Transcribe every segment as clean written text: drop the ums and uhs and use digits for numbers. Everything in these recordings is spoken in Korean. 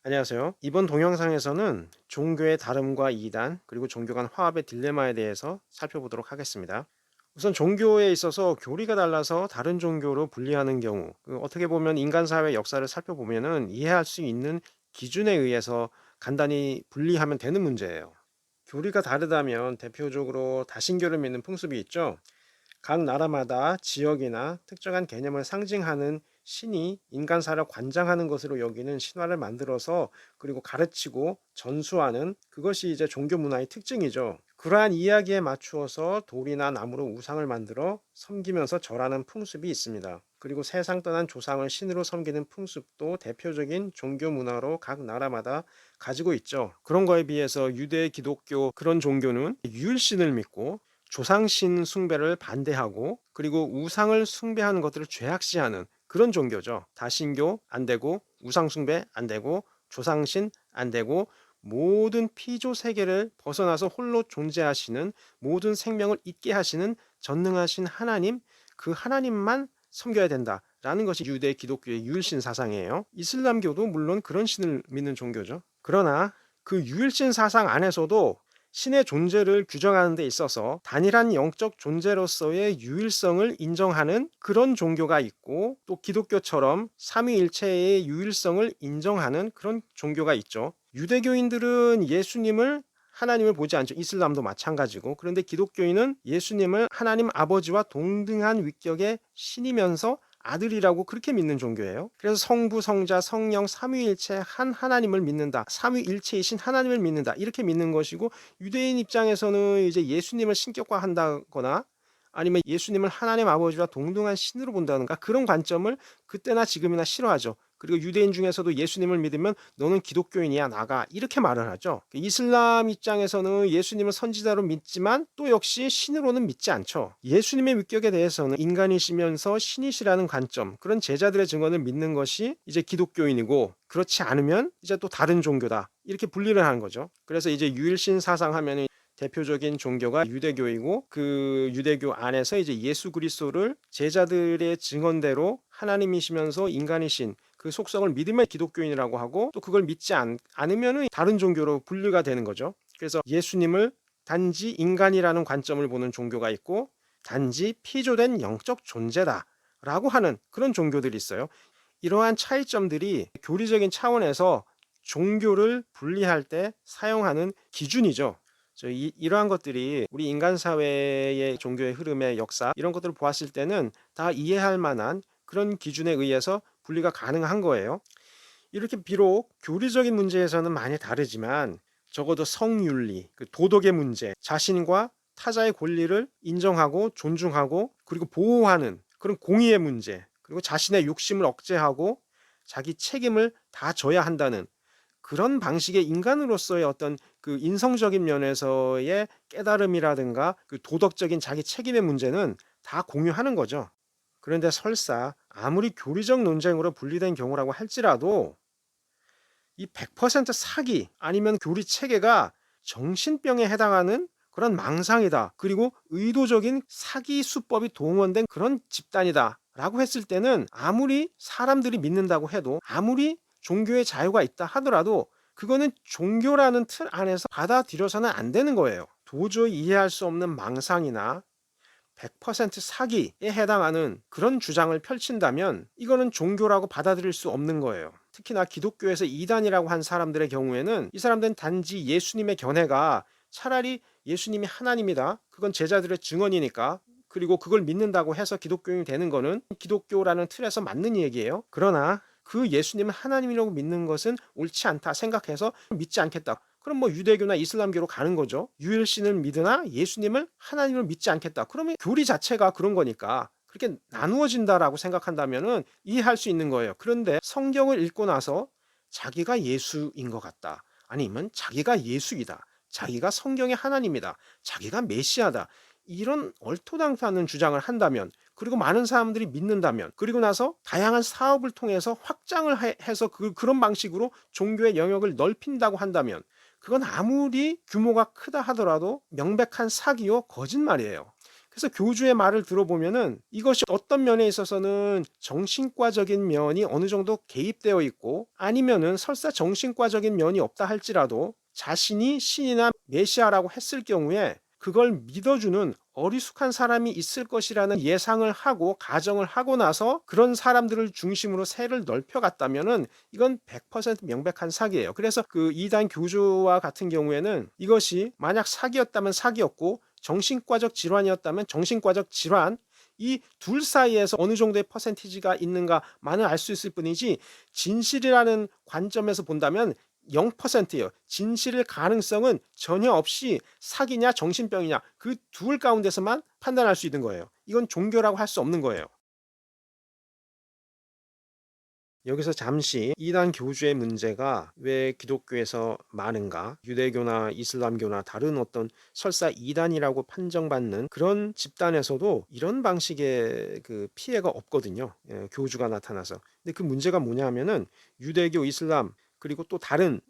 안녕하세요. 이번 동영상에서는 종교의 다름과 이단, 그리고 종교 간 화합의 딜레마에 대해서 살펴보도록 하겠습니다. 우선 종교에 있어서 교리가 달라서 다른 종교로 분리하는 경우, 어떻게 보면 인간 사회 역사를 살펴보면은 이해할 수 있는 기준에 의해서 간단히 분리하면 되는 문제예요. 교리가 다르다면 대표적으로 다신교를 믿는 풍습이 있죠. 각 나라마다 지역이나 특정한 개념을 상징하는 신이 인간사를 관장하는 것으로 여기는 신화를 만들어서 그리고 가르치고 전수하는 그것이 이제 종교 문화의 특징이죠. 그러한 이야기에 맞추어서 돌이나 나무로 우상을 만들어 섬기면서 절하는 풍습이 있습니다. 그리고 세상 떠난 조상을 신으로 섬기는 풍습도 대표적인 종교 문화로 각 나라마다 가지고 있죠. 그런 거에 비해서 유대, 기독교 그런 종교는 유일신을 믿고 조상신 숭배를 반대하고 그리고 우상을 숭배하는 것들을 죄악시하는 그런 종교죠. 다신교 안 되고 우상 숭배 안 되고 조상신 안 되고 모든 피조 세계를 벗어나서 홀로 존재하시는 모든 생명을 있게 하시는 전능하신 하나님, 그 하나님만 섬겨야 된다라는 것이 유대 기독교의 유일신 사상이에요. 이슬람교도 물론 그런 신을 믿는 종교죠. 그러나 그 유일신 사상 안에서도 신의 존재를 규정하는 데 있어서 단일한 영적 존재로서의 유일성을 인정하는 그런 종교가 있고, 또 기독교처럼 삼위일체의 유일성을 인정하는 그런 종교가 있죠. 유대교인들은 예수님을 하나님을 보지 않죠. 이슬람도 마찬가지고. 그런데 기독교인은 예수님을 하나님 아버지와 동등한 위격의 신이면서 아들이라고 그렇게 믿는 종교예요. 그래서 성부, 성자, 성령 삼위일체 한 하나님을 믿는다. 삼위일체이신 하나님을 믿는다. 이렇게 믿는 것이고, 유대인 입장에서는 이제 예수님을 신격화한다거나 아니면 예수님을 하나님 아버지와 동등한 신으로 본다든가 그런 관점을 그때나 지금이나 싫어하죠. 그리고 유대인 중에서도 예수님을 믿으면 너는 기독교인이야 나가 이렇게 말을 하죠. 이슬람 입장에서는 예수님을 선지자로 믿지만 또 역시 신으로는 믿지 않죠. 예수님의 위격에 대해서는 인간이시면서 신이시라는 관점, 그런 제자들의 증언을 믿는 것이 이제 기독교인이고, 그렇지 않으면 이제 또 다른 종교다 이렇게 분리를 하는 거죠. 그래서 이제 유일신 사상 하면은 대표적인 종교가 유대교이고, 그 유대교 안에서 이제 예수 그리스도를 제자들의 증언대로 하나님이시면서 인간이신 그 속성을 믿으면 기독교인이라고 하고, 또 그걸 믿지 않으면 다른 종교로 분류가 되는 거죠. 그래서 예수님을 단지 인간이라는 관점을 보는 종교가 있고, 단지 피조된 영적 존재다라고 하는 그런 종교들이 있어요. 이러한 차이점들이 교리적인 차원에서 종교를 분리할 때 사용하는 기준이죠. 이러한 것들이 우리 인간 사회의 종교의 흐름의 역사 이런 것들을 보았을 때는 다 이해할 만한 그런 기준에 의해서 분리가 가능한 거예요. 이렇게 비록 교리적인 문제에서는 많이 다르지만 적어도 성윤리, 그 도덕의 문제, 자신과 타자의 권리를 인정하고 존중하고 그리고 보호하는 그런 공의의 문제, 그리고 자신의 욕심을 억제하고 자기 책임을 다 져야 한다는 그런 방식의 인간으로서의 어떤 그 인성적인 면에서의 깨달음이라든가 그 도덕적인 자기 책임의 문제는 다 공유하는 거죠. 그런데 설사 아무리 교리적 논쟁으로 분리된 경우라고 할지라도 이 100% 사기 아니면 교리 체계가 정신병에 해당하는 그런 망상이다. 그리고 의도적인 사기 수법이 동원된 그런 집단이다. 라고 했을 때는 아무리 사람들이 믿는다고 해도, 아무리 종교의 자유가 있다 하더라도 그거는 종교라는 틀 안에서 받아들여서는 안 되는 거예요. 도저히 이해할 수 없는 망상이나 100% 사기에 해당하는 그런 주장을 펼친다면 이거는 종교라고 받아들일 수 없는 거예요. 특히나 기독교에서 이단이라고 한 사람들의 경우에는 이 사람들은 단지 예수님의 견해가 차라리 예수님이 하나님이다, 그건 제자들의 증언이니까, 그리고 그걸 믿는다고 해서 기독교인이 되는 거는 기독교라는 틀에서 맞는 얘기예요. 그러나 그 예수님을 하나님이라고 믿는 것은 옳지 않다 생각해서 믿지 않겠다. 그럼 뭐 유대교나 이슬람교로 가는 거죠. 유일신을 믿으나 예수님을 하나님을 믿지 않겠다. 그러면 교리 자체가 그런 거니까 그렇게 나누어진다라고 생각한다면은 이해할 수 있는 거예요. 그런데 성경을 읽고 나서 자기가 예수인 것 같다, 아니면 자기가 예수이다, 자기가 성경의 하나님이다, 자기가 메시아다, 이런 얼토당토하는 주장을 한다면, 그리고 많은 사람들이 믿는다면, 그리고 나서 다양한 사업을 통해서 확장을 해서 그런 방식으로 종교의 영역을 넓힌다고 한다면, 그건 아무리 규모가 크다 하더라도 명백한 사기요 거짓말이에요. 그래서 교주의 말을 들어보면은 이것이 어떤 면에 있어서는 정신과적인 면이 어느 정도 개입되어 있고, 아니면은 설사 정신과적인 면이 없다 할지라도 자신이 신이나 메시아라고 했을 경우에 그걸 믿어주는 어리숙한 사람이 있을 것이라는 예상을 하고 가정을 하고 나서 그런 사람들을 중심으로 세를 넓혀갔다면은 이건 100% 명백한 사기예요. 그래서 그 이단 교주와 같은 경우에는 이것이 만약 사기였다면 사기였고 정신과적 질환이었다면 정신과적 질환, 이 둘 사이에서 어느 정도의 퍼센티지가 있는가만을 알 수 있을 뿐이지, 진실이라는 관점에서 본다면 0%예요. 진실일 가능성은 전혀 없이 사기냐 정신병이냐 그 둘 가운데서만 판단할 수 있는 거예요. 이건 종교라고 할 수 없는 거예요. 여기서 잠시 이단 교주의 문제가 왜 기독교에서 많은가, 유대교나 이슬람교나 다른 어떤 설사 이단이라고 판정받는 그런 집단에서도 이런 방식의 그 피해가 없거든요. 교주가 나타나서. 근데 그 문제가 뭐냐 하면은 유대교, 이슬람, 그리고 또 다른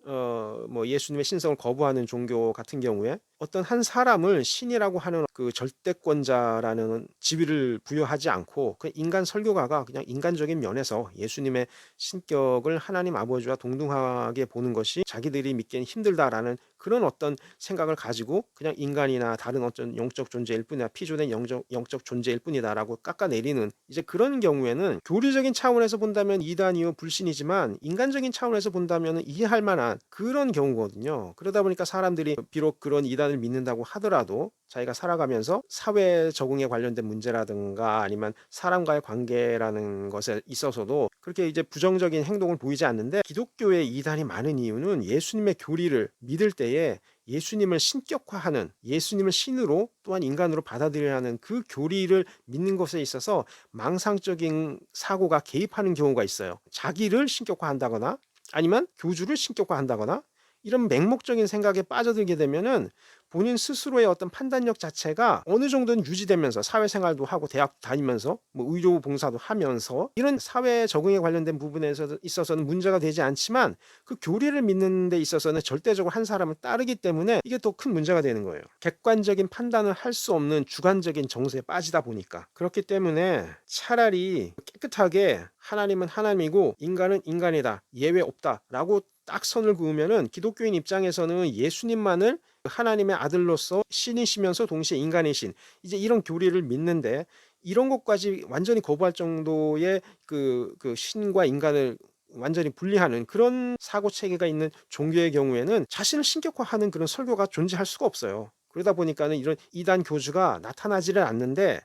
뭐 예수님의 신성을 거부하는 종교 같은 경우에 어떤 한 사람을 신이라고 하는 그 절대권자라는 지위를 부여하지 않고 그 인간 설교가가 그냥 인간적인 면에서 예수님의 신격을 하나님 아버지와 동등하게 보는 것이 자기들이 믿기엔 힘들다라는 그런 어떤 생각을 가지고 그냥 인간이나 다른 어떤 영적 존재일 뿐이다, 피조된 영적 존재일 뿐이다라고 깎아내리는, 이제 그런 경우에는 교리적인 차원에서 본다면 이단이요 불신이지만 인간적인 차원에서 본다면 이해할 만한 그런 경우거든요. 그러다 보니까 사람들이 비록 그런 이단을 믿는다고 하더라도 자기가 살아가면서 사회 적응에 관련된 문제라든가 아니면 사람과의 관계라는 것에 있어서도 그렇게 이제 부정적인 행동을 보이지 않는데, 기독교의 이단이 많은 이유는 예수님의 교리를 믿을 때에 예수님을 신격화하는, 예수님을 신으로 또한 인간으로 받아들여야 하는 그 교리를 믿는 것에 있어서 망상적인 사고가 개입하는 경우가 있어요. 자기를 신격화한다거나 아니면 교주를 신격화한다거나 이런 맹목적인 생각에 빠져들게 되면은 본인 스스로의 어떤 판단력 자체가 어느 정도는 유지되면서 사회생활도 하고 대학 다니면서 뭐 의료 봉사도 하면서 이런 사회 적응에 관련된 부분에 있어서는 문제가 되지 않지만 그 교리를 믿는 데 있어서는 절대적으로 한 사람을 따르기 때문에 이게 더 큰 문제가 되는 거예요. 객관적인 판단을 할 수 없는 주관적인 정서에 빠지다 보니까. 그렇기 때문에 차라리 깨끗하게 하나님은 하나님이고 인간은 인간이다, 예외 없다라고 딱 선을 그으면은 기독교인 입장에서는 예수님만을 하나님의 아들로서 신이시면서 동시에 인간이신, 이제 이런 교리를 믿는데 이런 것까지 완전히 거부할 정도의 그 신과 인간을 완전히 분리하는 그런 사고 체계가 있는 종교의 경우에는 자신을 신격화하는 그런 설교가 존재할 수가 없어요. 그러다 보니까는 이런 이단 교주가 나타나지를 않는데,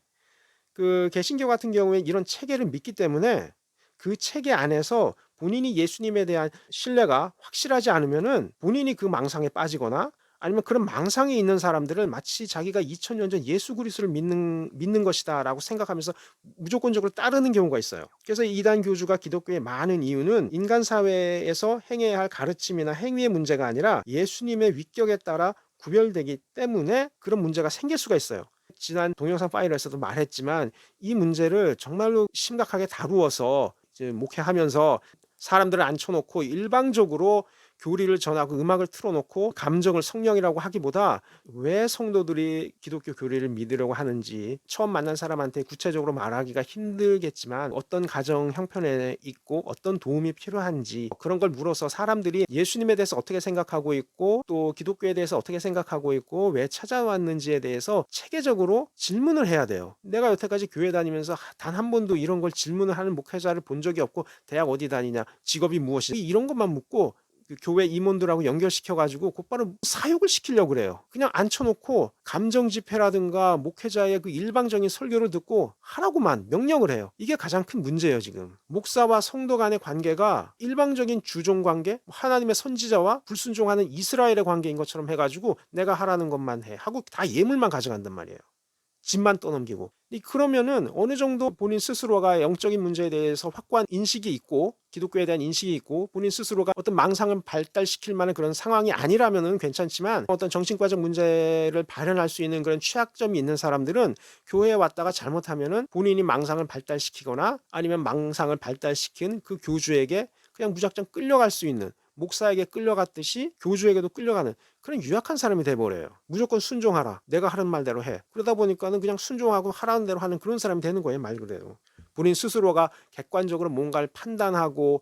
그 개신교 같은 경우에 이런 체계를 믿기 때문에 그 체계 안에서 본인이 예수님에 대한 신뢰가 확실하지 않으면은 본인이 그 망상에 빠지거나 아니면 그런 망상에 있는 사람들을 마치 자기가 2000년 전 예수 그리스도를 믿는 것이다라고 생각하면서 무조건적으로 따르는 경우가 있어요. 그래서 이단 교주가 기독교에 많은 이유는 인간 사회에서 행해야 할 가르침이나 행위의 문제가 아니라 예수님의 위격에 따라 구별되기 때문에 그런 문제가 생길 수가 있어요. 지난 동영상 파일에서도 말했지만 이 문제를 정말로 심각하게 다루어서 이제 목회하면서 사람들을 앉혀놓고 일방적으로 교리를 전하고 음악을 틀어놓고 감정을 성령이라고 하기보다 왜 성도들이 기독교 교리를 믿으려고 하는지 처음 만난 사람한테 구체적으로 말하기가 힘들겠지만 어떤 가정 형편에 있고 어떤 도움이 필요한지 그런 걸 물어서 사람들이 예수님에 대해서 어떻게 생각하고 있고 또 기독교에 대해서 어떻게 생각하고 있고 왜 찾아왔는지에 대해서 체계적으로 질문을 해야 돼요. 내가 여태까지 교회 다니면서 단 한 번도 이런 걸 질문을 하는 목회자를 본 적이 없고, 대학 어디 다니냐, 직업이 무엇이냐, 이런 것만 묻고 그 교회 임원들하고 연결시켜가지고 곧바로 사육을 시키려고 그래요. 그냥 앉혀놓고 감정 집회라든가 목회자의 그 일방적인 설교를 듣고 하라고만 명령을 해요. 이게 가장 큰 문제예요. 지금 목사와 성도 간의 관계가 일방적인 주종 관계, 하나님의 선지자와 불순종하는 이스라엘의 관계인 것처럼 해가지고 내가 하라는 것만 해 하고 다 예물만 가져간단 말이에요. 집만 떠넘기고. 그러면은 어느 정도 본인 스스로가 영적인 문제에 대해서 확고한 인식이 있고 기독교에 대한 인식이 있고 본인 스스로가 어떤 망상을 발달시킬 만한 그런 상황이 아니라면은 괜찮지만, 어떤 정신과적 문제를 발현할 수 있는 그런 취약점이 있는 사람들은 교회에 왔다가 잘못하면은 본인이 망상을 발달시키거나 아니면 망상을 발달시킨 그 교주에게 그냥 무작정 끌려갈 수 있는, 목사에게 끌려갔듯이 교주에게도 끌려가는 그런 유약한 사람이 돼버려요. 무조건 순종하라. 내가 하는 말대로 해. 그러다 보니까는 그냥 순종하고 하라는 대로 하는 그런 사람이 되는 거예요. 말 그대로. 본인 스스로가 객관적으로 뭔가를 판단하고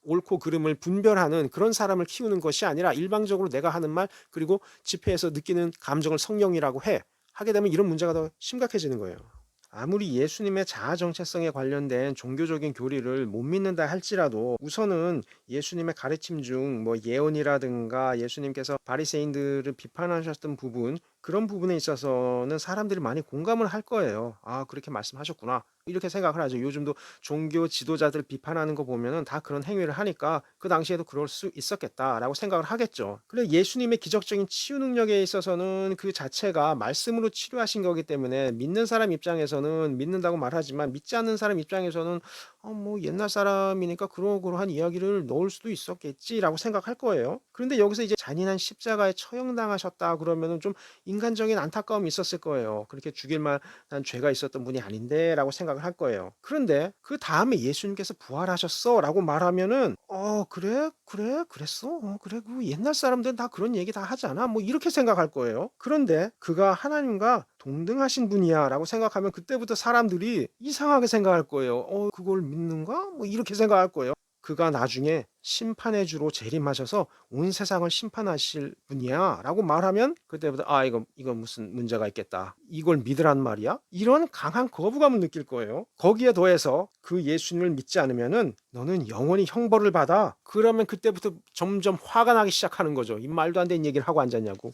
옳고 그름을 분별하는 그런 사람을 키우는 것이 아니라 일방적으로 내가 하는 말 그리고 집회에서 느끼는 감정을 성령이라고 하게 되면 이런 문제가 더 심각해지는 거예요. 아무리 예수님의 자아 정체성에 관련된 종교적인 교리를 못 믿는다 할지라도 우선은 예수님의 가르침 중 뭐 예언이라든가 예수님께서 바리새인들을 비판하셨던 부분 그런 부분에 있어서는 사람들이 많이 공감을 할 거예요. 아, 그렇게 말씀하셨구나. 이렇게 생각을 하죠. 요즘도 종교 지도자들 비판하는 거 보면은 다 그런 행위를 하니까 그 당시에도 그럴 수 있었겠다라고 생각을 하겠죠. 그래 예수님의 기적적인 치유 능력에 있어서는 그 자체가 말씀으로 치료하신 거기 때문에 믿는 사람 입장에서는 믿는다고 말하지만 믿지 않는 사람 입장에서는 뭐 옛날 사람이니까 그러한 이야기를 넣을 수도 있었겠지라고 생각할 거예요. 그런데 여기서 이제 잔인한 십자가에 처형당하셨다 그러면은 좀 인간적인 안타까움이 있었을 거예요. 그렇게 죽일 만한 죄가 있었던 분이 아닌데라고 생각을 할 거예요. 그런데 그 다음에 예수님께서 부활하셨어라고 말하면은 그래 그래 그랬어 그래 그 옛날 사람들은 다 그런 얘기 다 하잖아 뭐 이렇게 생각할 거예요. 그런데 그가 하나님과 동등하신 분이야라고 생각하면 그때부터 사람들이 이상하게 생각할 거예요. 그걸 믿는가? 뭐 이렇게 생각할 거예요. 그가 나중에 심판의 주로 재림하셔서 온 세상을 심판하실 분이야라고 말하면 그때부터 이거 무슨 문제가 있겠다. 이걸 믿으란 말이야? 이런 강한 거부감을 느낄 거예요. 거기에 더해서 그 예수님을 믿지 않으면은 너는 영원히 형벌을 받아. 그러면 그때부터 점점 화가 나기 시작하는 거죠. 이 말도 안 되는 얘기를 하고 앉았냐고.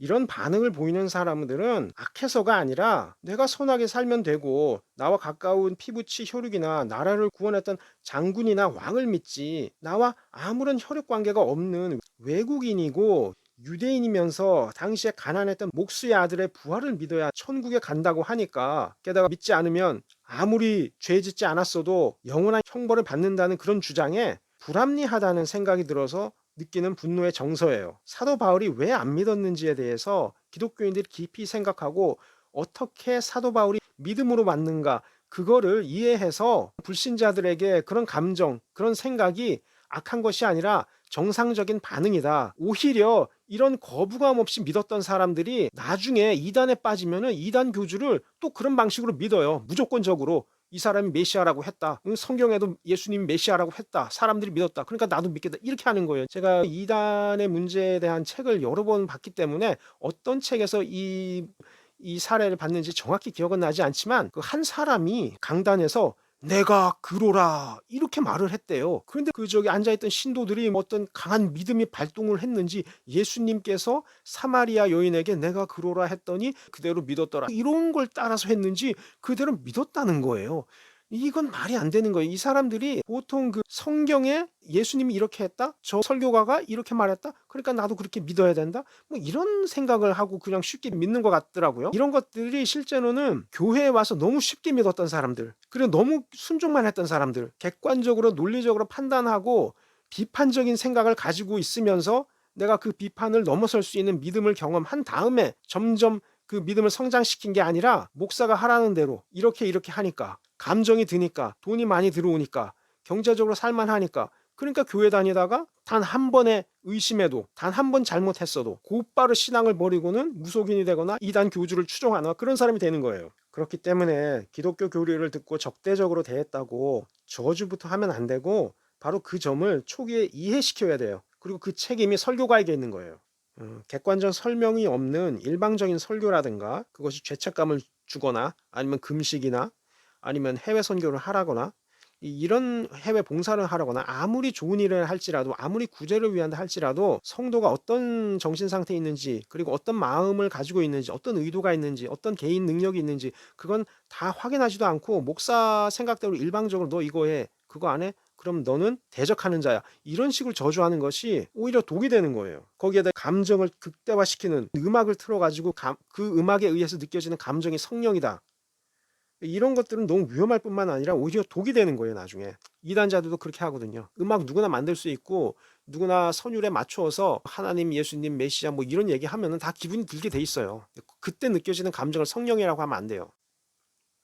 이런 반응을 보이는 사람들은 악해서가 아니라 내가 선하게 살면 되고 나와 가까운 피부치 혈육이나 나라를 구원했던 장군이나 왕을 믿지 나와 아무런 혈육 관계가 없는 외국인이고 유대인이면서 당시에 가난했던 목수의 아들의 부활을 믿어야 천국에 간다고 하니까 게다가 믿지 않으면 아무리 죄 짓지 않았어도 영원한 형벌을 받는다는 그런 주장에 불합리하다는 생각이 들어서 느끼는 분노의 정서예요. 사도 바울이 왜 안 믿었는지에 대해서 기독교인들이 깊이 생각하고 어떻게 사도 바울이 믿음으로 맞는가 그거를 이해해서 불신자들에게 그런 감정, 그런 생각이 악한 것이 아니라 정상적인 반응이다. 오히려 이런 거부감 없이 믿었던 사람들이 나중에 이단에 빠지면은 이단 교주를 또 그런 방식으로 믿어요. 무조건적으로. 이 사람이 메시아라고 했다. 성경에도 예수님이 메시아라고 했다. 사람들이 믿었다. 그러니까 나도 믿겠다. 이렇게 하는 거예요. 제가 이단의 문제에 대한 책을 여러 번 봤기 때문에 어떤 책에서 이 사례를 봤는지 정확히 기억은 나지 않지만 그 한 사람이 강단에서 내가 그로라 이렇게 말을 했대요. 그런데 그 저기 앉아있던 신도들이 어떤 강한 믿음이 발동을 했는지 예수님께서 사마리아 여인에게 내가 그로라 했더니 그대로 믿었더라. 이런 걸 따라서 했는지 그대로 믿었다는 거예요. 이건 말이 안 되는 거예요. 이 사람들이 보통 그 성경에 예수님이 이렇게 했다? 저 설교가가 이렇게 말했다? 그러니까 나도 그렇게 믿어야 된다? 뭐 이런 생각을 하고 그냥 쉽게 믿는 것 같더라고요. 이런 것들이 실제로는 교회에 와서 너무 쉽게 믿었던 사람들, 그리고 너무 순종만 했던 사람들, 객관적으로 논리적으로 판단하고 비판적인 생각을 가지고 있으면서 내가 그 비판을 넘어설 수 있는 믿음을 경험한 다음에 점점 그 믿음을 성장시킨 게 아니라 목사가 하라는 대로 이렇게 하니까 감정이 드니까 돈이 많이 들어오니까 경제적으로 살만하니까 그러니까 교회 다니다가 단 한 번의 의심에도 단 한 번 잘못했어도 곧바로 신앙을 버리고는 무속인이 되거나 이단 교주를 추종하는 그런 사람이 되는 거예요. 그렇기 때문에 기독교 교리를 듣고 적대적으로 대했다고 저주부터 하면 안 되고 바로 그 점을 초기에 이해시켜야 돼요. 그리고 그 책임이 설교가에게 있는 거예요. 객관적 설명이 없는 일방적인 설교라든가 그것이 죄책감을 주거나 아니면 금식이나 아니면 해외 선교를 하라거나 이런 해외 봉사를 하라거나 아무리 좋은 일을 할지라도 아무리 구제를 위한다 할지라도 성도가 어떤 정신 상태에 있는지 그리고 어떤 마음을 가지고 있는지 어떤 의도가 있는지 어떤 개인 능력이 있는지 그건 다 확인하지도 않고 목사 생각대로 일방적으로 너 이거 해 그거 안 해? 그럼 너는 대적하는 자야. 이런 식으로 저주하는 것이 오히려 독이 되는 거예요. 거기에다 감정을 극대화시키는 음악을 틀어가지고 그 음악에 의해서 느껴지는 감정이 성령이다. 이런 것들은 너무 위험할 뿐만 아니라 오히려 독이 되는 거예요. 나중에 이단자들도 그렇게 하거든요. 음악 누구나 만들 수 있고 누구나 선율에 맞추어서 하나님, 예수님, 메시아 뭐 이런 얘기하면은 다 기분이 들게 돼 있어요. 그때 느껴지는 감정을 성령이라고 하면 안 돼요.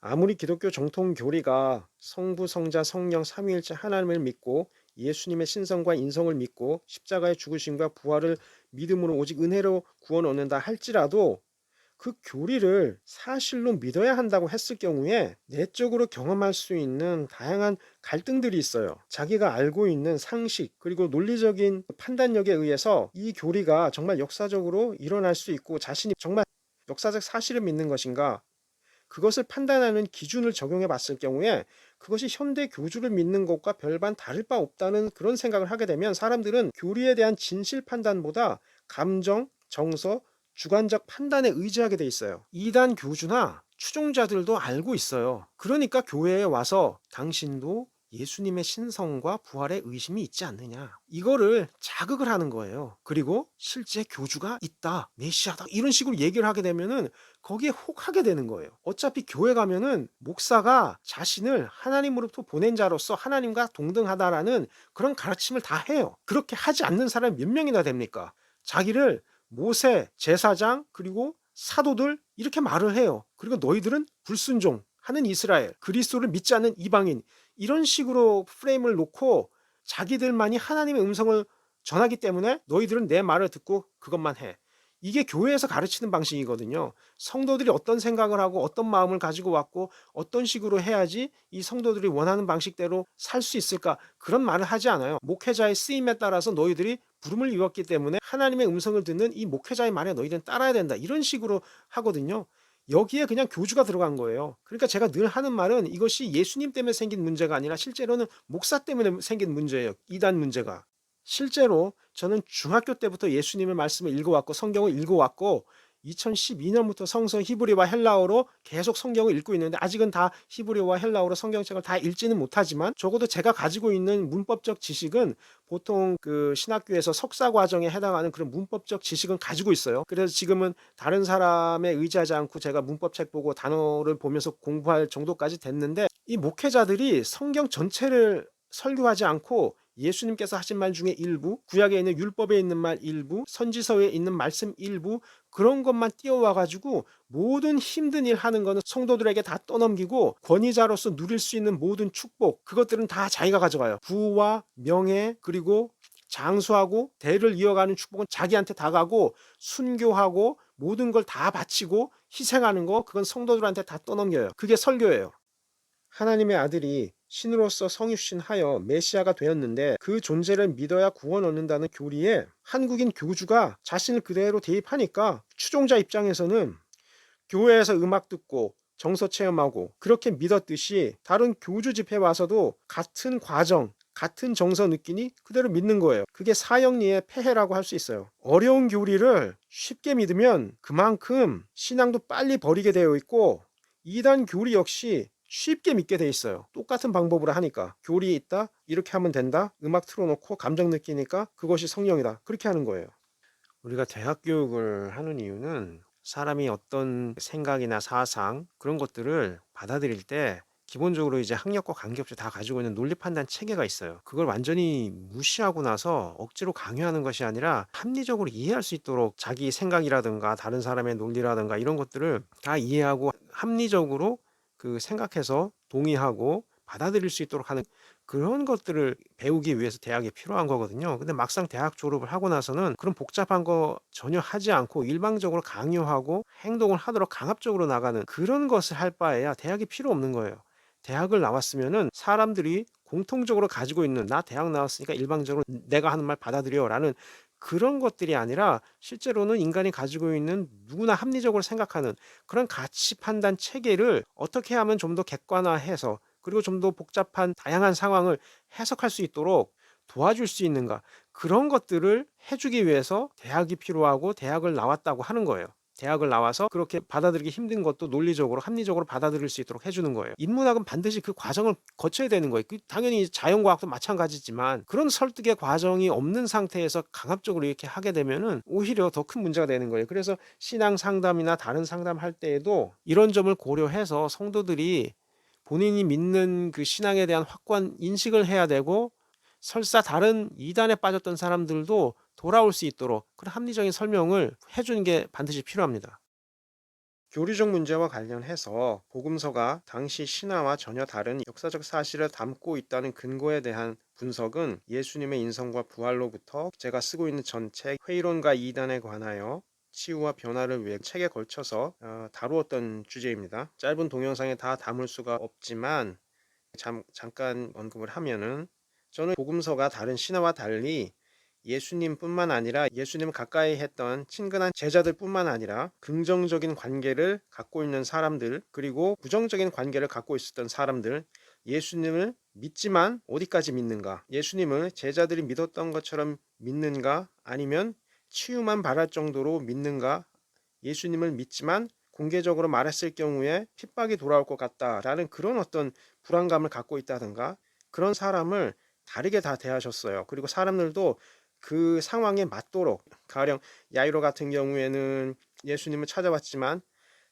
아무리 기독교 정통 교리가 성부, 성자, 성령 삼위일체 하나님을 믿고 예수님의 신성과 인성을 믿고 십자가의 죽으심과 부활을 믿음으로 오직 은혜로 구원 얻는다 할지라도 그 교리를 사실로 믿어야 한다고 했을 경우에 내적으로 경험할 수 있는 다양한 갈등들이 있어요. 자기가 알고 있는 상식 그리고 논리적인 판단력에 의해서 이 교리가 정말 역사적으로 일어날 수 있고 자신이 정말 역사적 사실을 믿는 것인가, 그것을 판단하는 기준을 적용해 봤을 경우에 그것이 현대 교주를 믿는 것과 별반 다를 바 없다는 그런 생각을 하게 되면 사람들은 교리에 대한 진실 판단보다 감정, 정서, 주관적 판단에 의지하게 돼 있어요. 이단 교주나 추종자들도 알고 있어요. 그러니까 교회에 와서 당신도 예수님의 신성과 부활에 의심이 있지 않느냐, 이거를 자극을 하는 거예요. 그리고 실제 교주가 있다, 메시아다, 이런 식으로 얘기를 하게 되면은 거기에 혹하게 되는 거예요. 어차피 교회 가면은 목사가 자신을 하나님으로부터 보낸 자로서 하나님과 동등하다라는 그런 가르침을 다 해요. 그렇게 하지 않는 사람이 몇 명이나 됩니까? 자기를 모세, 제사장, 그리고 사도들 이렇게 말을 해요. 그리고 너희들은 불순종 하는 이스라엘, 그리스도를 믿지 않는 이방인, 이런 식으로 프레임을 놓고 자기들만이 하나님의 음성을 전하기 때문에 너희들은 내 말을 듣고 그것만 해. 이게 교회에서 가르치는 방식이거든요. 성도들이 어떤 생각을 하고 어떤 마음을 가지고 왔고 어떤 식으로 해야지 이 성도들이 원하는 방식대로 살 수 있을까, 그런 말을 하지 않아요. 목회자의 쓰임에 따라서 너희들이 부름을 입었기 때문에 하나님의 음성을 듣는 이 목회자의 말에 너희들은 따라야 된다, 이런 식으로 하거든요. 여기에 그냥 교주가 들어간 거예요. 그러니까 제가 늘 하는 말은 이것이 예수님 때문에 생긴 문제가 아니라 실제로는 목사 때문에 생긴 문제예요. 이단 문제가. 실제로 저는 중학교 때부터 예수님의 말씀을 읽어왔고 성경을 읽어왔고 2012년부터 성서 히브리와 헬라어로 계속 성경을 읽고 있는데 아직은 다 히브리어와 헬라어로 성경책을 다 읽지는 못하지만 적어도 제가 가지고 있는 문법적 지식은 보통 그 신학교에서 석사 과정에 해당하는 그런 문법적 지식은 가지고 있어요. 그래서 지금은 다른 사람에 의지하지 않고 제가 문법책 보고 단어를 보면서 공부할 정도까지 됐는데, 이 목회자들이 성경 전체를 설교하지 않고 예수님께서 하신 말 중에 일부, 구약에 있는 율법에 있는 말 일부, 선지서에 있는 말씀 일부, 그런 것만 띄워와 가지고 모든 힘든 일 하는 거는 성도들에게 다 떠넘기고 권위자로서 누릴 수 있는 모든 축복, 그것들은 다 자기가 가져가요. 부와 명예 그리고 장수하고 대를 이어가는 축복은 자기한테 다 가고 순교하고 모든 걸 다 바치고 희생하는 거, 그건 성도들한테 다 떠넘겨요. 그게 설교예요. 하나님의 아들이 신으로서 성육신하여 메시아가 되었는데 그 존재를 믿어야 구원 얻는다는 교리에 한국인 교주가 자신을 그대로 대입하니까 추종자 입장에서는 교회에서 음악 듣고 정서 체험하고 그렇게 믿었듯이 다른 교주 집회 와서도 같은 과정, 같은 정서 느끼니 그대로 믿는 거예요. 그게 사형리의 폐해라고 할 수 있어요. 어려운 교리를 쉽게 믿으면 그만큼 신앙도 빨리 버리게 되어 있고, 이단 교리 역시 쉽게 믿게 돼 있어요. 똑같은 방법으로 하니까. 교리 있다, 이렇게 하면 된다, 음악 틀어놓고 감정 느끼니까 그것이 성령이다, 그렇게 하는 거예요. 우리가 대학 교육을 하는 이유는 사람이 어떤 생각이나 사상 그런 것들을 받아들일 때 기본적으로 이제 학력과 관계없이 다 가지고 있는 논리 판단 체계가 있어요. 그걸 완전히 무시하고 나서 억지로 강요하는 것이 아니라 합리적으로 이해할 수 있도록 자기 생각이라든가 다른 사람의 논리라든가 이런 것들을 다 이해하고 합리적으로 그 생각해서 동의하고 받아들일 수 있도록 하는 그런 것들을 배우기 위해서 대학이 필요한 거거든요. 근데 막상 대학 졸업을 하고 나서는 그런 복잡한 거 전혀 하지 않고 일방적으로 강요하고 행동을 하도록 강압적으로 나가는 그런 것을 할 바에야 대학이 필요 없는 거예요. 대학을 나왔으면은 사람들이 공통적으로 가지고 있는, 나 대학 나왔으니까 일방적으로 내가 하는 말 받아들여라는 그런 것들이 아니라 실제로는 인간이 가지고 있는 누구나 합리적으로 생각하는 그런 가치 판단 체계를 어떻게 하면 좀 더 객관화해서 그리고 좀 더 복잡한 다양한 상황을 해석할 수 있도록 도와줄 수 있는가, 그런 것들을 해주기 위해서 대학이 필요하고 대학을 나왔다고 하는 거예요. 대학을 나와서 그렇게 받아들이기 힘든 것도 논리적으로 합리적으로 받아들일 수 있도록 해주는 거예요. 인문학은 반드시 그 과정을 거쳐야 되는 거예요. 당연히 자연과학도 마찬가지지만 그런 설득의 과정이 없는 상태에서 강압적으로 이렇게 하게 되면은 오히려 더 큰 문제가 되는 거예요. 그래서 신앙 상담이나 다른 상담할 때에도 이런 점을 고려해서 성도들이 본인이 믿는 그 신앙에 대한 확고한 인식을 해야 되고, 설사 다른 이단에 빠졌던 사람들도 돌아올 수 있도록 그런 합리적인 설명을 해주는 게 반드시 필요합니다. 교리적 문제와 관련해서 복음서가 당시 신화와 전혀 다른 역사적 사실을 담고 있다는 근거에 대한 분석은 예수님의 인성과 부활로부터 제가 쓰고 있는 전책 회의론과 이단에 관하여 치유와 변화를 위해 책에 걸쳐서 다루었던 주제입니다. 짧은 동영상에 다 담을 수가 없지만 잠깐 언급을 하면은, 저는 복음서가 다른 신화와 달리 예수님뿐만 아니라 예수님 가까이 했던 친근한 제자들뿐만 아니라 긍정적인 관계를 갖고 있는 사람들, 그리고 부정적인 관계를 갖고 있었던 사람들, 예수님을 믿지만 어디까지 믿는가, 예수님을 제자들이 믿었던 것처럼 믿는가, 아니면 치유만 바랄 정도로 믿는가, 예수님을 믿지만 공개적으로 말했을 경우에 핍박이 돌아올 것 같다라는 그런 어떤 불안감을 갖고 있다든가, 그런 사람을 다르게 다 대하셨어요. 그리고 사람들도 그 상황에 맞도록, 가령 야이로 같은 경우에는 예수님을 찾아왔지만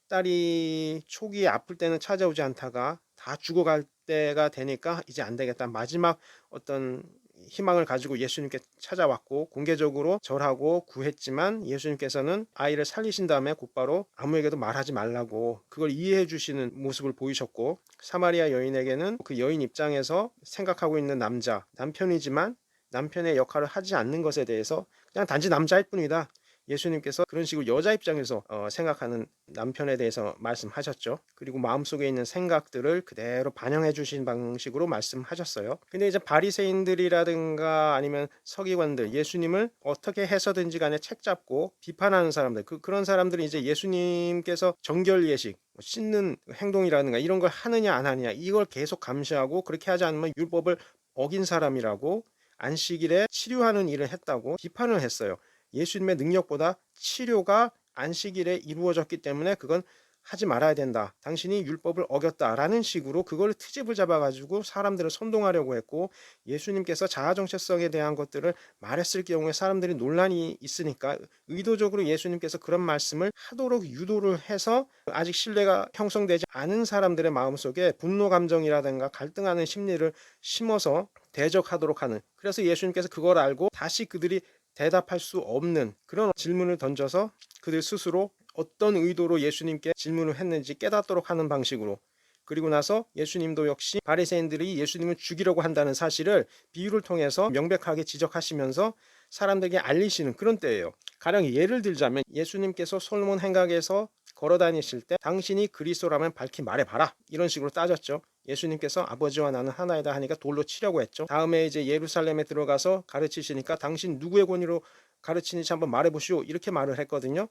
딸이 초기에 아플 때는 찾아오지 않다가 다 죽어갈 때가 되니까 이제 안 되겠다, 마지막 어떤 희망을 가지고 예수님께 찾아왔고 공개적으로 절하고 구했지만, 예수님께서는 아이를 살리신 다음에 곧바로 아무에게도 말하지 말라고 그걸 이해해 주시는 모습을 보이셨고, 사마리아 여인에게는 그 여인 입장에서 생각하고 있는 남편이지만 남편의 역할을 하지 않는 것에 대해서 그냥 단지 남자일 뿐이다, 예수님께서 그런 식으로 여자 입장에서 생각하는 남편에 대해서 말씀하셨죠. 그리고 마음속에 있는 생각들을 그대로 반영해 주신 방식으로 말씀하셨어요. 근데 이제 바리새인들이라든가 아니면 서기관들, 예수님을 어떻게 해서든지 간에 책잡고 비판하는 사람들, 그런 사람들이 이제 예수님께서 정결 예식, 씻는 행동이라든가 이런 걸 하느냐 안 하느냐 이걸 계속 감시하고, 그렇게 하지 않으면 율법을 어긴 사람이라고, 안식일에 치료하는 일을 했다고 비판을 했어요. 예수님의 능력보다 치료가 안식일에 이루어졌기 때문에 그건 하지 말아야 된다, 당신이 율법을 어겼다라는 식으로 그걸 트집을 잡아가지고 사람들을 선동하려고 했고, 예수님께서 자아정체성에 대한 것들을 말했을 경우에 사람들이 논란이 있으니까 의도적으로 예수님께서 그런 말씀을 하도록 유도를 해서 아직 신뢰가 형성되지 않은 사람들의 마음속에 분노 감정이라든가 갈등하는 심리를 심어서 대적하도록 하는, 그래서 예수님께서 그걸 알고 다시 그들이 대답할 수 없는 그런 질문을 던져서 그들 스스로 어떤 의도로 예수님께 질문을 했는지 깨닫도록 하는 방식으로, 그리고 나서 예수님도 역시 바리새인들이 예수님을 죽이려고 한다는 사실을 비유를 통해서 명백하게 지적하시면서 사람들에게 알리시는 그런 때예요. 가령 예를 들자면 예수님께서 솔로몬 행각에서 걸어 다니실 때 당신이 그리스도라면 밝히 말해봐라, 이런 식으로 따졌죠. 예수님께서 아버지와 나는 하나이다 하니까 돌로 치려고 했죠. 다음에 이제 예루살렘에 들어가서 가르치시니까 당신 누구의 권위로 가르치는지 한번 말해보시오, 이렇게 말을 했거든요.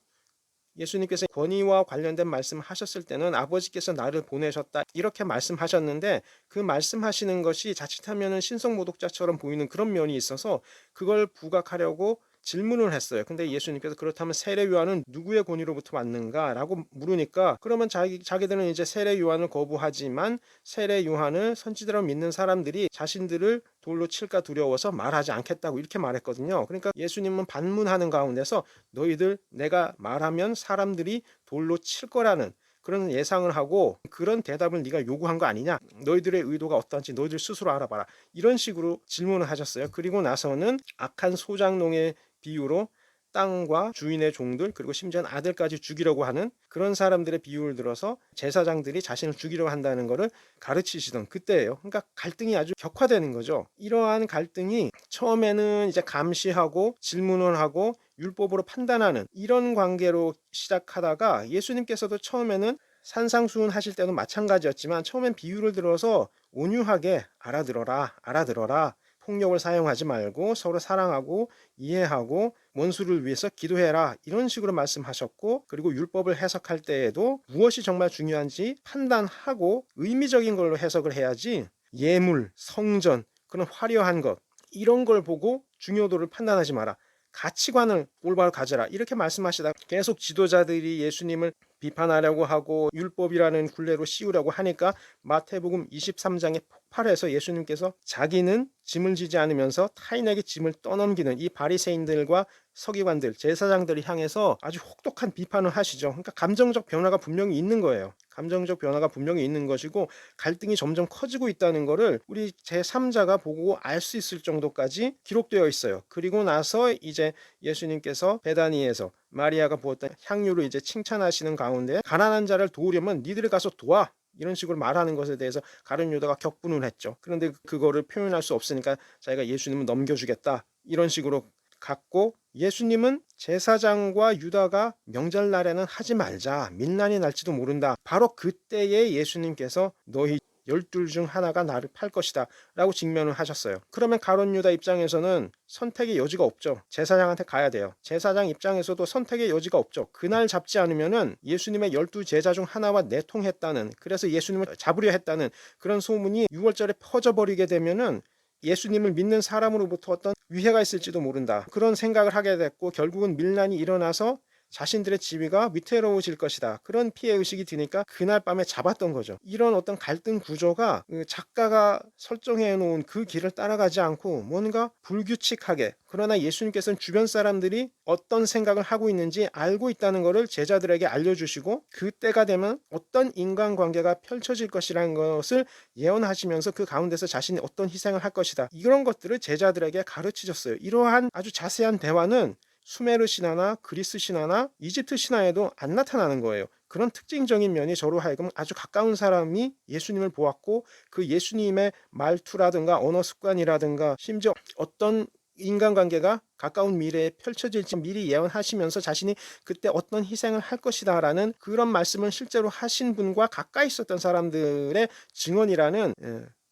예수님께서 권위와 관련된 말씀을 하셨을 때는 아버지께서 나를 보내셨다 이렇게 말씀하셨는데, 그 말씀하시는 것이 자칫하면 신성모독자처럼 보이는 그런 면이 있어서 그걸 부각하려고 질문을 했어요. 근데 예수님께서 그렇다면 세례 요한은 누구의 권위로부터 왔는가 라고 물으니까, 그러면 자기들은 이제 세례 요한을 거부하지만 세례 요한을 선지자로 믿는 사람들이 자신들을 돌로 칠까 두려워서 말하지 않겠다고 이렇게 말했거든요. 그러니까 예수님은 반문하는 가운데서 너희들 내가 말하면 사람들이 돌로 칠 거라는 그런 예상을 하고 그런 대답을 네가 요구한 거 아니냐, 너희들의 의도가 어떤지 너희들 스스로 알아봐라, 이런 식으로 질문을 하셨어요. 그리고 나서는 악한 소작농의 비유로 땅과 주인의 종들, 그리고 심지어는 아들까지 죽이려고 하는 그런 사람들의 비유를 들어서 제사장들이 자신을 죽이려고 한다는 것을 가르치시던 그때예요. 그러니까 갈등이 아주 격화되는 거죠. 이러한 갈등이 처음에는 이제 감시하고 질문을 하고 율법으로 판단하는 이런 관계로 시작하다가, 예수님께서도 처음에는 산상수훈 하실 때도 마찬가지였지만 처음엔 비유를 들어서 온유하게 알아들어라, 폭력을 사용하지 말고 서로 사랑하고 이해하고 원수를 위해서 기도해라, 이런 식으로 말씀하셨고, 그리고 율법을 해석할 때에도 무엇이 정말 중요한지 판단하고 의미적인 걸로 해석을 해야지 예물, 성전, 그런 화려한 것 이런 걸 보고 중요도를 판단하지 마라, 가치관을 올바로 가져라, 이렇게 말씀하시다 계속 지도자들이 예수님을 비판하려고 하고 율법이라는 굴레로 씌우려고 하니까 마태복음 23장에 18에서 예수님께서 자기는 짐을 지지 않으면서 타인에게 짐을 떠넘기는 이 바리새인들과 서기관들, 제사장들을 향해서 아주 혹독한 비판을 하시죠. 그러니까 감정적 변화가 분명히 있는 거예요. 감정적 변화가 분명히 있는 것이고 갈등이 점점 커지고 있다는 것을 우리 제3자가 보고 알 수 있을 정도까지 기록되어 있어요. 그리고 나서 이제 예수님께서 베다니에서 마리아가 부었던 향유를 이제 칭찬하시는 가운데 가난한 자를 도우려면 니들이 가서 도와, 이런 식으로 말하는 것에 대해서 가룟 유다가 격분을 했죠. 그런데 그거를 표현할 수 없으니까 자기가 예수님은 넘겨주겠다, 이런 식으로 갔고, 예수님은 제사장과 유다가 명절날에는 하지 말자, 민난이 날지도 모른다, 바로 그때에 예수님께서 너희 12 중 하나가 나를 팔 것이다 라고 직면을 하셨어요. 그러면 가룟 유다 입장에서는 선택의 여지가 없죠. 제사장한테 가야 돼요. 제사장 입장에서도 선택의 여지가 없죠. 그날 잡지 않으면은 예수님의 12 제자 중 하나와 내통했다는, 그래서 예수님을 잡으려 했다는 그런 소문이 6월절에 퍼져버리게 되면은 예수님을 믿는 사람으로부터 어떤 위해가 있을지도 모른다, 그런 생각을 하게 됐고, 결국은 밀란이 일어나서 자신들의 지위가 위태로워질 것이다, 그런 피해의식이 드니까 그날 밤에 잡았던 거죠. 이런 어떤 갈등 구조가 작가가 설정해 놓은 그 길을 따라가지 않고 뭔가 불규칙하게, 그러나 예수님께서는 주변 사람들이 어떤 생각을 하고 있는지 알고 있다는 것을 제자들에게 알려주시고, 그때가 되면 어떤 인간관계가 펼쳐질 것이라는 것을 예언하시면서 그 가운데서 자신이 어떤 희생을 할 것이다, 이런 것들을 제자들에게 가르치셨어요. 이러한 아주 자세한 대화는 수메르 신화나 그리스 신화나 이집트 신화에도 안 나타나는 거예요. 그런 특징적인 면이 저로 하여금 아주 가까운 사람이 예수님을 보았고, 그 예수님의 말투라든가 언어 습관이라든가 심지어 어떤 인간관계가 가까운 미래에 펼쳐질지 미리 예언하시면서 자신이 그때 어떤 희생을 할 것이다 라는 그런 말씀을 실제로 하신 분과 가까이 있었던 사람들의 증언이라는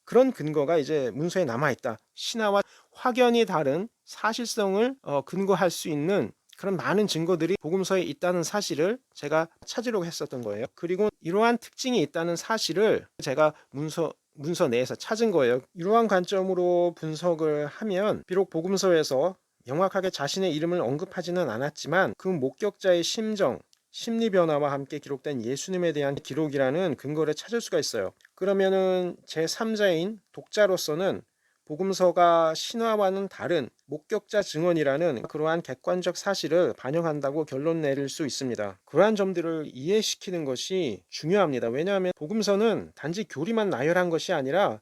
그런 근거가 이제 문서에 남아있다. 신화와 확연히 다른 사실성을 근거할 수 있는 그런 많은 증거들이 복음서에 있다는 사실을 제가 찾으려고 했었던 거예요. 그리고 이러한 특징이 있다는 사실을 제가 문서 내에서 찾은 거예요. 이러한 관점으로 분석을 하면 비록 복음서에서 명확하게 자신의 이름을 언급하지는 않았지만 그 목격자의 심정, 심리 변화와 함께 기록된 예수님에 대한 기록이라는 근거를 찾을 수가 있어요. 그러면은 제3자인 독자로서는 복음서가 신화와는 다른 목격자 증언이라는 그러한 객관적 사실을 반영한다고 결론 내릴 수 있습니다. 그러한 점들을 이해시키는 것이 중요합니다. 왜냐하면 복음서는 단지 교리만 나열한 것이 아니라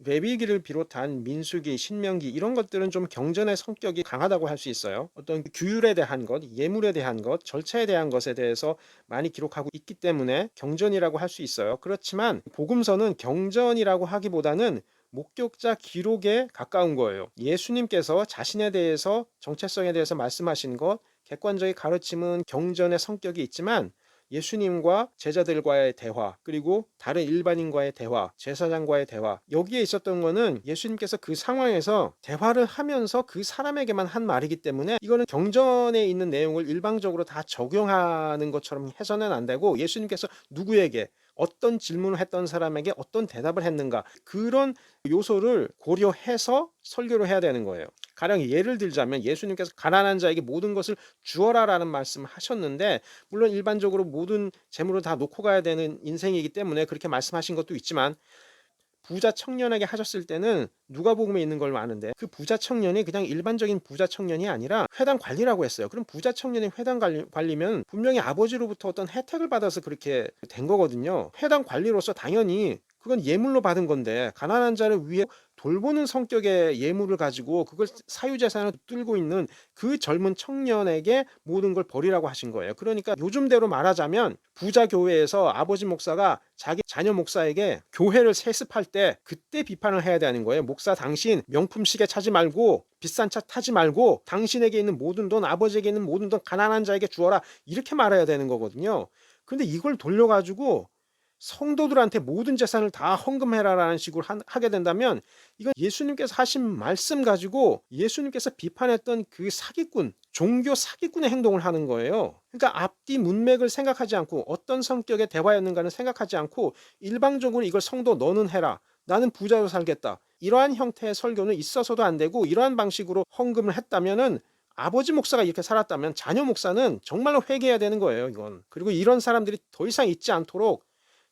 레위기를 비롯한 민수기, 신명기 이런 것들은 좀 경전의 성격이 강하다고 할 수 있어요. 어떤 규율에 대한 것, 예물에 대한 것, 절차에 대한 것에 대해서 많이 기록하고 있기 때문에 경전이라고 할 수 있어요. 그렇지만 복음서는 경전이라고 하기보다는 목격자 기록에 가까운 거예요. 예수님께서 자신에 대해서, 정체성에 대해서 말씀하신 것, 객관적인 가르침은 경전의 성격이 있지만 예수님과 제자들과의 대화, 그리고 다른 일반인과의 대화, 제사장과의 대화, 여기에 있었던 거는 예수님께서 그 상황에서 대화를 하면서 그 사람에게만 한 말이기 때문에 이거는 경전에 있는 내용을 일방적으로 다 적용하는 것처럼 해서는 안 되고, 예수님께서 누구에게 어떤 질문을 했던 사람에게 어떤 대답을 했는가, 그런 요소를 고려해서 설교를 해야 되는 거예요. 가령 예를 들자면 예수님께서 가난한 자에게 모든 것을 주어라 라는 말씀을 하셨는데, 물론 일반적으로 모든 재물을 다 놓고 가야 되는 인생이기 때문에 그렇게 말씀하신 것도 있지만, 부자 청년에게 하셨을 때는 누가복음에 있는 걸 아는데 그 부자 청년이 그냥 일반적인 부자 청년이 아니라 회당 관리라고 했어요. 그럼 부자 청년이 회당 관리면 분명히 아버지로부터 어떤 혜택을 받아서 그렇게 된 거거든요. 회당 관리로서 당연히 그건 예물로 받은 건데, 가난한 자를 위해 돌보는 성격의 예물을 가지고 그걸 사유재산을 붙들고 있는 그 젊은 청년에게 모든 걸 버리라고 하신 거예요. 그러니까 요즘대로 말하자면 부자 교회에서 아버지 목사가 자기 자녀 목사에게 교회를 세습할 때 그때 비판을 해야 되는 거예요. 목사, 당신 명품 시계 차지 말고 비싼 차 타지 말고 당신에게 있는 모든 돈, 아버지에게 있는 모든 돈 가난한 자에게 주어라, 이렇게 말해야 되는 거거든요. 근데 이걸 돌려가지고 성도들한테 모든 재산을 다 헌금해라라는 식으로 하게 된다면 이건 예수님께서 하신 말씀 가지고 예수님께서 비판했던 그 사기꾼, 종교 사기꾼의 행동을 하는 거예요. 그러니까 앞뒤 문맥을 생각하지 않고 어떤 성격의 대화였는가는 생각하지 않고 일방적으로 이걸 성도 너는 해라, 나는 부자로 살겠다, 이러한 형태의 설교는 있어서도 안 되고, 이러한 방식으로 헌금을 했다면은 아버지 목사가 이렇게 살았다면 자녀 목사는 정말로 회개해야 되는 거예요, 이건. 그리고 이런 사람들이 더 이상 있지 않도록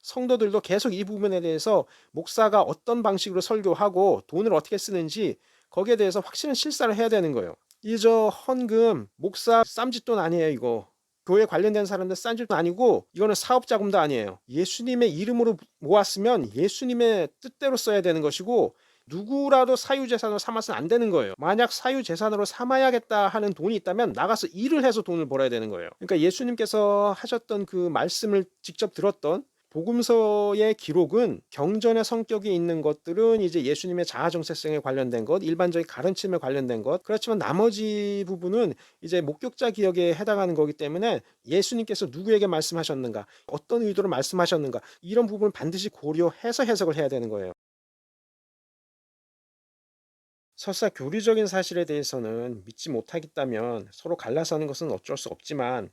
성도들도 계속 이 부분에 대해서 목사가 어떤 방식으로 설교하고 돈을 어떻게 쓰는지 거기에 대해서 확실한 실사를 해야 되는 거예요. 이 저 헌금 목사 쌈짓돈 아니에요 이거. 교회 관련된 사람들 싼짓돈 아니고 이거는 사업자금도 아니에요. 예수님의 이름으로 모았으면 예수님의 뜻대로 써야 되는 것이고 누구라도 사유재산으로 삼아서는 안 되는 거예요. 만약 사유재산으로 삼아야겠다 하는 돈이 있다면 나가서 일을 해서 돈을 벌어야 되는 거예요. 그러니까 예수님께서 하셨던 그 말씀을 직접 들었던 복음서의 기록은 경전의 성격이 있는 것들은 이제 예수님의 자아정체성에 관련된 것, 일반적인 가르침에 관련된 것. 그렇지만 나머지 부분은 이제 목격자 기억에 해당하는 거기 때문에 예수님께서 누구에게 말씀하셨는가, 어떤 의도로 말씀하셨는가, 이런 부분을 반드시 고려해서 해석을 해야 되는 거예요. 설사 교리적인 사실에 대해서는 믿지 못하겠다면 서로 갈라서는 것은 어쩔 수 없지만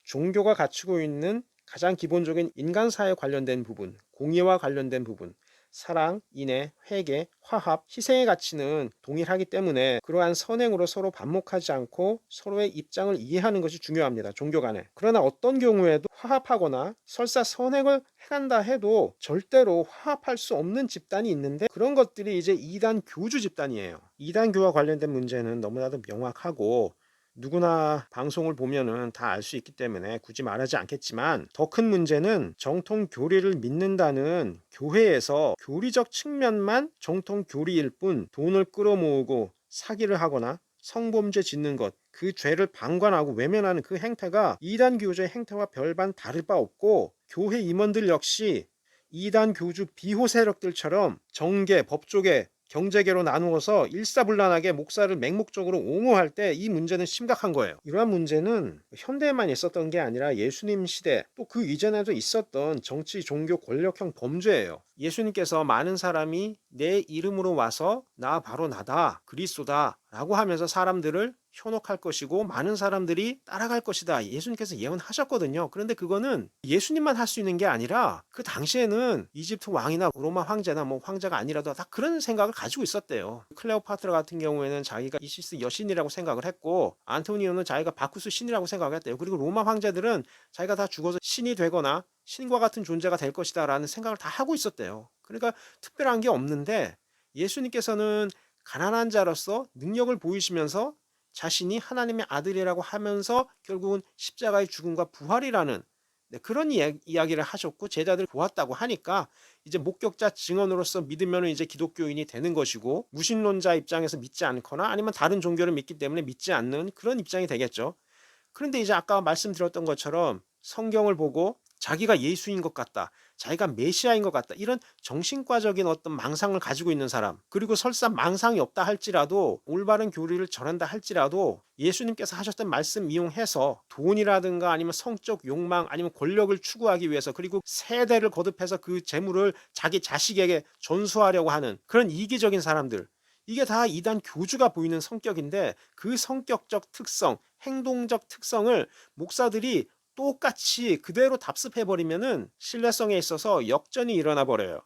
종교가 갖추고 있는 가장 기본적인 인간사에 관련된 부분, 공의와 관련된 부분, 사랑, 인애, 회개, 화합, 희생의 가치는 동일하기 때문에 그러한 선행으로 서로 반목하지 않고 서로의 입장을 이해하는 것이 중요합니다. 종교 간에. 그러나 어떤 경우에도 화합하거나 설사 선행을 해간다 해도 절대로 화합할 수 없는 집단이 있는데 그런 것들이 이제 이단 교주 집단이에요. 이단교와 관련된 문제는 너무나도 명확하고 누구나 방송을 보면은 다 알 수 있기 때문에 굳이 말하지 않겠지만 더 큰 문제는 정통 교리를 믿는다는 교회에서 교리적 측면만 정통 교리일 뿐 돈을 끌어모으고 사기를 하거나 성범죄 짓는 것, 그 죄를 방관하고 외면하는 그 행태가 이단 교주의 행태와 별반 다를 바 없고 교회 임원들 역시 이단 교주 비호 세력들처럼 정계, 법조계, 경제계로 나누어서 일사불란하게 목사를 맹목적으로 옹호할 때 이 문제는 심각한 거예요. 이러한 문제는 현대에만 있었던 게 아니라 예수님 시대 또 그 이전에도 있었던 정치, 종교, 권력형 범죄예요. 예수님께서 많은 사람이 내 이름으로 와서 나 바로 나다, 그리스도다 라고 하면서 사람들을 현혹할 것이고 많은 사람들이 따라갈 것이다. 예수님께서 예언하셨거든요. 그런데 그거는 예수님만 할 수 있는 게 아니라 그 당시에는 이집트 왕이나 로마 황제나 뭐 황제가 아니라도 다 그런 생각을 가지고 있었대요. 클레오파트라 같은 경우에는 자기가 이시스 여신이라고 생각을 했고 안토니오는 자기가 바쿠스 신이라고 생각을 했대요. 그리고 로마 황제들은 자기가 다 죽어서 신이 되거나 신과 같은 존재가 될 것이다 라는 생각을 다 하고 있었대요. 그러니까 특별한 게 없는데 예수님께서는 가난한 자로서 능력을 보이시면서 자신이 하나님의 아들이라고 하면서 결국은 십자가의 죽음과 부활이라는 그런 이야기를 하셨고 제자들 보았다고 하니까 이제 목격자 증언으로서 믿으면 이제 기독교인이 되는 것이고 무신론자 입장에서 믿지 않거나 아니면 다른 종교를 믿기 때문에 믿지 않는 그런 입장이 되겠죠. 그런데 이제 아까 말씀드렸던 것처럼 성경을 보고 자기가 예수인 것 같다, 자기가 메시아인 것 같다, 이런 정신과적인 어떤 망상을 가지고 있는 사람, 그리고 설사 망상이 없다 할지라도 올바른 교리를 전한다 할지라도 예수님께서 하셨던 말씀 이용해서 돈이라든가 아니면 성적 욕망 아니면 권력을 추구하기 위해서 그리고 세대를 거듭해서 그 재물을 자기 자식에게 전수하려고 하는 그런 이기적인 사람들, 이게 다 이단 교주가 보이는 성격인데 그 성격적 특성, 행동적 특성을 목사들이 똑같이 그대로 답습해버리면은 신뢰성에 있어서 역전이 일어나 버려요.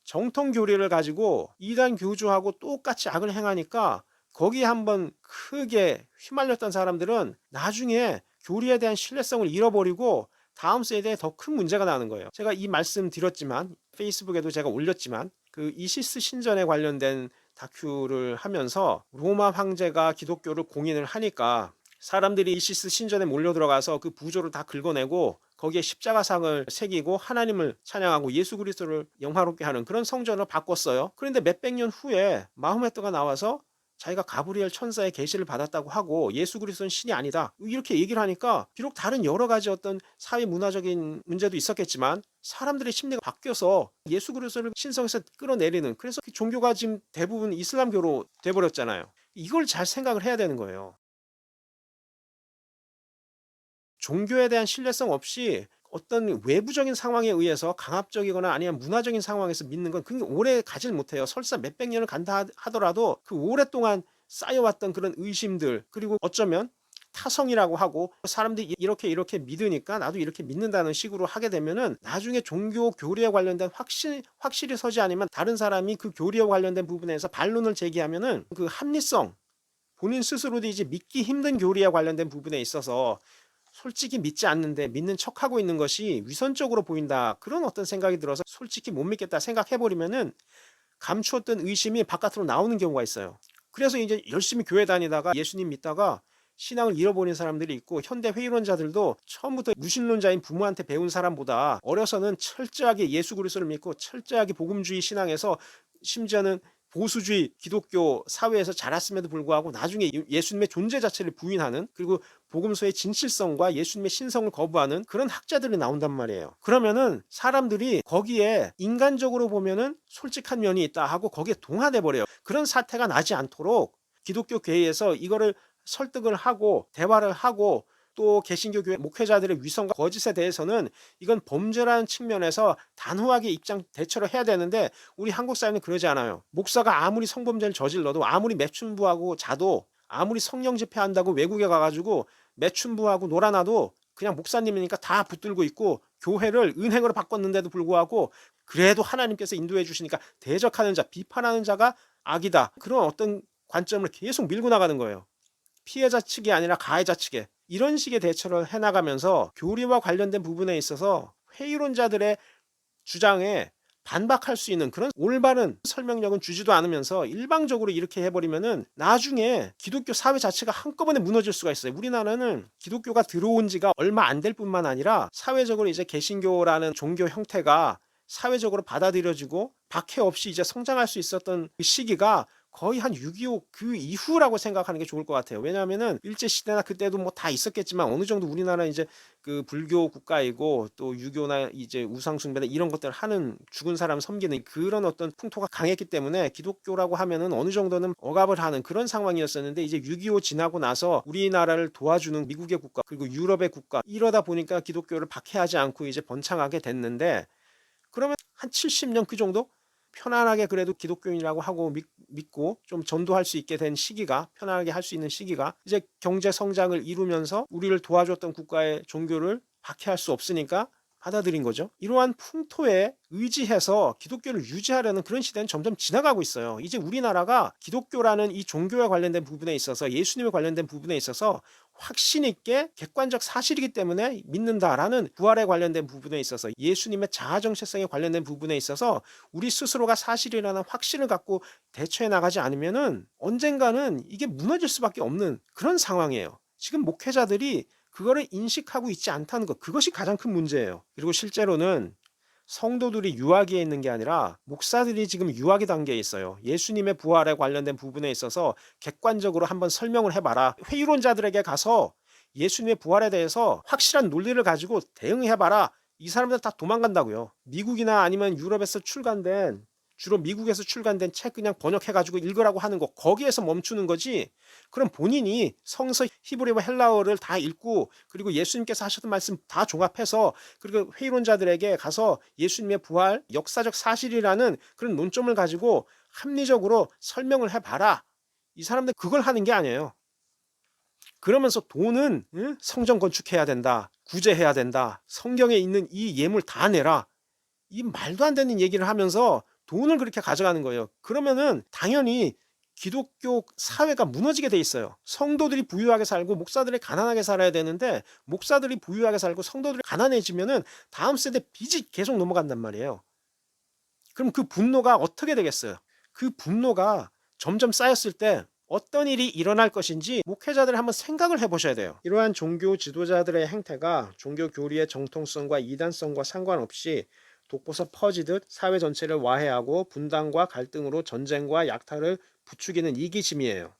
정통 교리를 가지고 이단 교주하고 똑같이 악을 행하니까 거기에 한번 크게 휘말렸던 사람들은 나중에 교리에 대한 신뢰성을 잃어버리고 다음 세대에 더 큰 문제가 나는 거예요. 제가 이 말씀 드렸지만 페이스북에도 제가 올렸지만 그 이시스 신전에 관련된 다큐를 하면서 로마 황제가 기독교를 공인을 하니까 사람들이 이시스 신전에 몰려 들어가서 그 부조를 다 긁어내고 거기에 십자가상을 새기고 하나님을 찬양하고 예수 그리스도를 영화롭게 하는 그런 성전을 바꿨어요. 그런데 몇백 년 후에 마호메트가 나와서 자기가 가브리엘 천사의 계시를 받았다고 하고 예수 그리스도는 신이 아니다 이렇게 얘기를 하니까 비록 다른 여러 가지 어떤 사회 문화적인 문제도 있었겠지만 사람들의 심리가 바뀌어서 예수 그리스도를 신성에서 끌어내리는, 그래서 그 종교가 지금 대부분 이슬람교로 돼버렸잖아요. 이걸 잘 생각을 해야 되는 거예요. 종교에 대한 신뢰성 없이 어떤 외부적인 상황에 의해서 강압적이거나 아니면 문화적인 상황에서 믿는 건 그게 오래 가질 못해요. 설사 몇백 년을 간다 하더라도 그 오랫동안 쌓여왔던 그런 의심들, 그리고 어쩌면 타성이라고 하고 사람들이 이렇게 믿으니까 나도 이렇게 믿는다는 식으로 하게 되면은 나중에 종교 교리에 관련된 확실히 서지 않으면 다른 사람이 그 교리에 관련된 부분에서 반론을 제기하면은 그 합리성, 본인 스스로도 이제 믿기 힘든 교리에 관련된 부분에 있어서 솔직히 믿지 않는데 믿는 척하고 있는 것이 위선적으로 보인다. 그런 어떤 생각이 들어서 솔직히 못 믿겠다 생각해 버리면은 감추었던 의심이 바깥으로 나오는 경우가 있어요. 그래서 이제 열심히 교회 다니다가 예수님 믿다가 신앙을 잃어버린 사람들이 있고, 현대 회의론자들도 처음부터 무신론자인 부모한테 배운 사람보다 어려서는 철저하게 예수 그리스도를 믿고 철저하게 복음주의 신앙에서, 심지어는 보수주의 기독교 사회에서 자랐음에도 불구하고 나중에 예수님의 존재 자체를 부인하는, 그리고 복음서의 진실성과 예수님의 신성을 거부하는 그런 학자들이 나온단 말이에요. 그러면은 사람들이 거기에 인간적으로 보면은 솔직한 면이 있다 하고 거기에 동화돼 버려요. 그런 사태가 나지 않도록 기독교 교회에서 이거를 설득을 하고 대화를 하고, 또 개신교 교회 목회자들의 위선과 거짓에 대해서는 이건 범죄라는 측면에서 단호하게 입장 대처를 해야 되는데, 우리 한국 사회는 그러지 않아요. 목사가 아무리 성범죄를 저질러도, 아무리 매춘부하고 자도, 아무리 성령 집회한다고 외국에 가가지고 매춘부하고 놀아나도 그냥 목사님이니까 다 붙들고 있고, 교회를 은행으로 바꿨는데도 불구하고 그래도 하나님께서 인도해 주시니까 대적하는 자, 비판하는 자가 악이다, 그런 어떤 관점을 계속 밀고 나가는 거예요. 피해자 측이 아니라 가해자 측에. 이런 식의 대처를 해나가면서 교리와 관련된 부분에 있어서 회의론자들의 주장에 반박할 수 있는 그런 올바른 설명력은 주지도 않으면서 일방적으로 이렇게 해버리면은 나중에 기독교 사회 자체가 한꺼번에 무너질 수가 있어요. 우리나라는 기독교가 들어온 지가 얼마 안 될 뿐만 아니라 사회적으로 이제 개신교라는 종교 형태가 사회적으로 받아들여지고 박해 없이 이제 성장할 수 있었던 그 시기가 거의 한 6.25 그 이후라고 생각하는 게 좋을 것 같아요. 왜냐하면은 일제시대나 그때도 뭐 다 있었겠지만 어느 정도 우리나라 이제 그 불교 국가이고, 또 유교나 이제 우상숭배나 이런 것들 하는, 죽은 사람 섬기는 그런 어떤 풍토가 강했기 때문에 기독교라고 하면은 어느 정도는 억압을 하는 그런 상황이었었는데, 이제 6.25 지나고 나서 우리나라를 도와주는 미국의 국가 그리고 유럽의 국가, 이러다 보니까 기독교를 박해하지 않고 이제 번창하게 됐는데, 그러면 한 70년 그 정도 편안하게 그래도 기독교인이라고 하고 믿고 좀 전도할 수 있게 된 시기가, 편안하게 할 수 있는 시기가 이제 경제 성장을 이루면서 우리를 도와줬던 국가의 종교를 박해할 수 없으니까 받아들인 거죠. 이러한 풍토에 의지해서 기독교를 유지하려는 그런 시대는 점점 지나가고 있어요. 이제 우리나라가 기독교라는 이 종교와 관련된 부분에 있어서, 예수님에 관련된 부분에 있어서 확신 있게 객관적 사실이기 때문에 믿는다라는 부활에 관련된 부분에 있어서, 예수님의 자아 정체성에 관련된 부분에 있어서 우리 스스로가 사실이라는 확신을 갖고 대처해 나가지 않으면은 언젠가는 이게 무너질 수밖에 없는 그런 상황이에요. 지금 목회자들이 그거를 인식하고 있지 않다는 것, 그것이 가장 큰 문제예요. 그리고 실제로는 성도들이 유아기에 있는 게 아니라 목사들이 지금 유아기 단계에 있어요. 예수님의 부활에 관련된 부분에 있어서 객관적으로 한번 설명을 해봐라. 회의론자들에게 가서 예수님의 부활에 대해서 확실한 논리를 가지고 대응해봐라. 이 사람들 다 도망간다고요. 미국이나 아니면 유럽에서 출간된, 주로 미국에서 출간된 책 그냥 번역해가지고 읽으라고 하는 거, 거기에서 멈추는 거지. 그럼 본인이 성서 히브리어 헬라어를 다 읽고, 그리고 예수님께서 하셨던 말씀 다 종합해서, 그리고 회의론자들에게 가서 예수님의 부활 역사적 사실이라는 그런 논점을 가지고 합리적으로 설명을 해봐라. 이 사람들 그걸 하는 게 아니에요. 그러면서 돈은 성전 건축해야 된다, 구제해야 된다, 성경에 있는 이 예물 다 내라, 이 말도 안 되는 얘기를 하면서 돈을 그렇게 가져가는 거예요. 그러면은 당연히 기독교 사회가 무너지게 돼 있어요. 성도들이 부유하게 살고 목사들이 가난하게 살아야 되는데, 목사들이 부유하게 살고 성도들이 가난해지면은 다음 세대 빚이 계속 넘어간단 말이에요. 그럼 그 분노가 어떻게 되겠어요? 그 분노가 점점 쌓였을 때 어떤 일이 일어날 것인지 목회자들이 한번 생각을 해보셔야 돼요. 이러한 종교 지도자들의 행태가 종교 교리의 정통성과 이단성과 상관없이 독버섯 퍼지듯 사회 전체를 와해하고 분단과 갈등으로 전쟁과 약탈을 부추기는 이기심이에요.